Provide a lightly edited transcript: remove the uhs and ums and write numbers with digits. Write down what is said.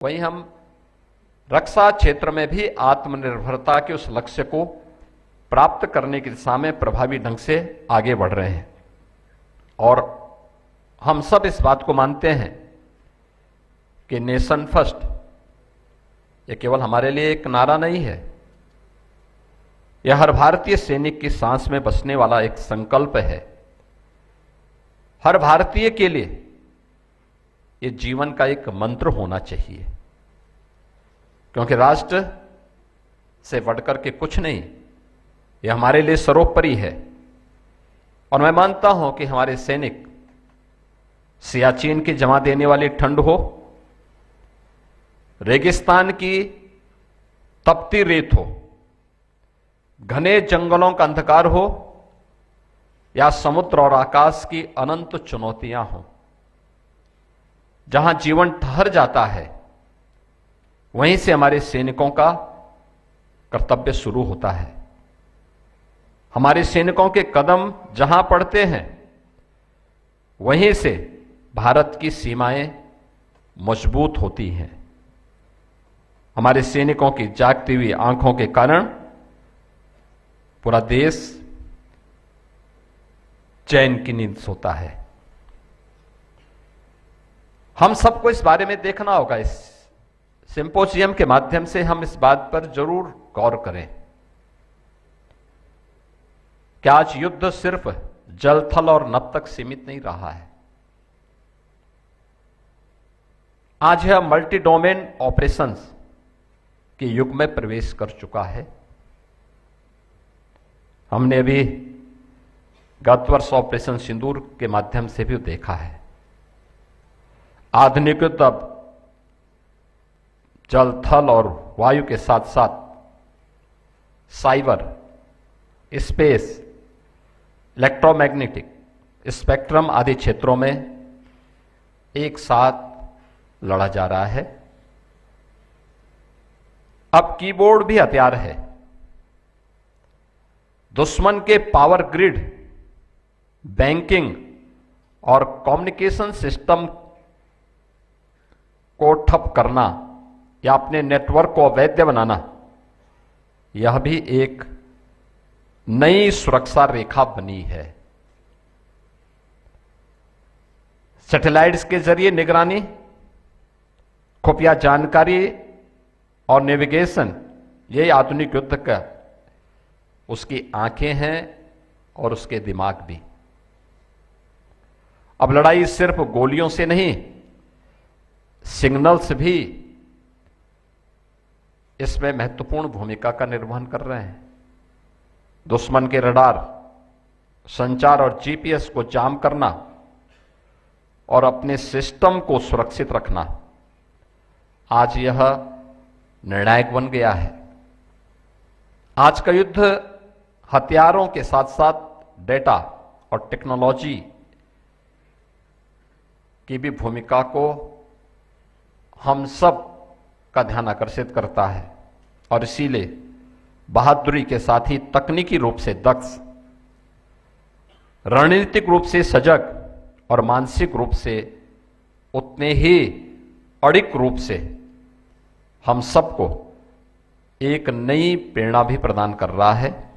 वहीं हम रक्षा क्षेत्र में भी आत्मनिर्भरता के उस लक्ष्य को प्राप्त करने की दिशा में प्रभावी ढंग से आगे बढ़ रहे हैं। और हम सब इस बात को मानते हैं कि नेशन फर्स्ट ये केवल हमारे लिए एक नारा नहीं है, यह हर भारतीय सैनिक की सांस में बसने वाला एक संकल्प है। हर भारतीय के लिए ये जीवन का एक मंत्र होना चाहिए, क्योंकि राष्ट्र से बढ़कर के कुछ नहीं, यह हमारे लिए सर्वोपरि है। और मैं मानता हूं कि हमारे सैनिक सियाचिन की जमा देने वाली ठंड हो, रेगिस्तान की तपती रेत हो, घने जंगलों का अंधकार हो, या समुद्र और आकाश की अनंत चुनौतियां हों, जहां जीवन ठहर जाता है वहीं से हमारे सैनिकों का कर्तव्य शुरू होता है। हमारे सैनिकों के कदम जहां पड़ते हैं वहीं से भारत की सीमाएं मजबूत होती हैं। हमारे सैनिकों की जागती हुई आंखों के कारण पूरा देश चैन की नींद सोता है। हम सबको इस बारे में देखना होगा। इस सिंपोजियम के माध्यम से हम इस बात पर जरूर गौर करें कि आज युद्ध सिर्फ जल, थल और नभ तक सीमित नहीं रहा है। आज यह मल्टी डोमेन ऑपरेशंस के युग में प्रवेश कर चुका है। हमने अभी गत वर्ष ऑपरेशन सिंदूर के माध्यम से भी देखा है। आधुनिक युद्ध अब जल, थल और वायु के साथ साथ साइबर, स्पेस, इलेक्ट्रोमैग्नेटिक स्पेक्ट्रम आदि क्षेत्रों में एक साथ लड़ा जा रहा है। अब कीबोर्ड भी हथियार है। दुश्मन के पावर ग्रिड, बैंकिंग और कम्युनिकेशन सिस्टम को ठप करना या अपने नेटवर्क को अवैध बनाना, यह भी एक नई सुरक्षा रेखा बनी है। सैटेलाइट्स के जरिए निगरानी, खुफिया जानकारी और नेविगेशन, यही आधुनिक युद्ध का उसकी आंखें हैं और उसके दिमाग भी। अब लड़ाई सिर्फ गोलियों से नहीं, सिग्नल्स भी इसमें महत्वपूर्ण भूमिका का निर्वहन कर रहे हैं। दुश्मन के रडार, संचार और जीपीएस को जाम करना और अपने सिस्टम को सुरक्षित रखना, आज यह निर्णायक बन गया है। आज का युद्ध हथियारों के साथ साथ डेटा और टेक्नोलॉजी की भी भूमिका को हम सब का ध्यान आकर्षित करता है। और इसीलिए बहादुरी के साथ ही तकनीकी रूप से दक्ष, रणनीतिक रूप से सजग और मानसिक रूप से उतने ही अडिग रूप से हम सबको एक नई प्रेरणा भी प्रदान कर रहा है।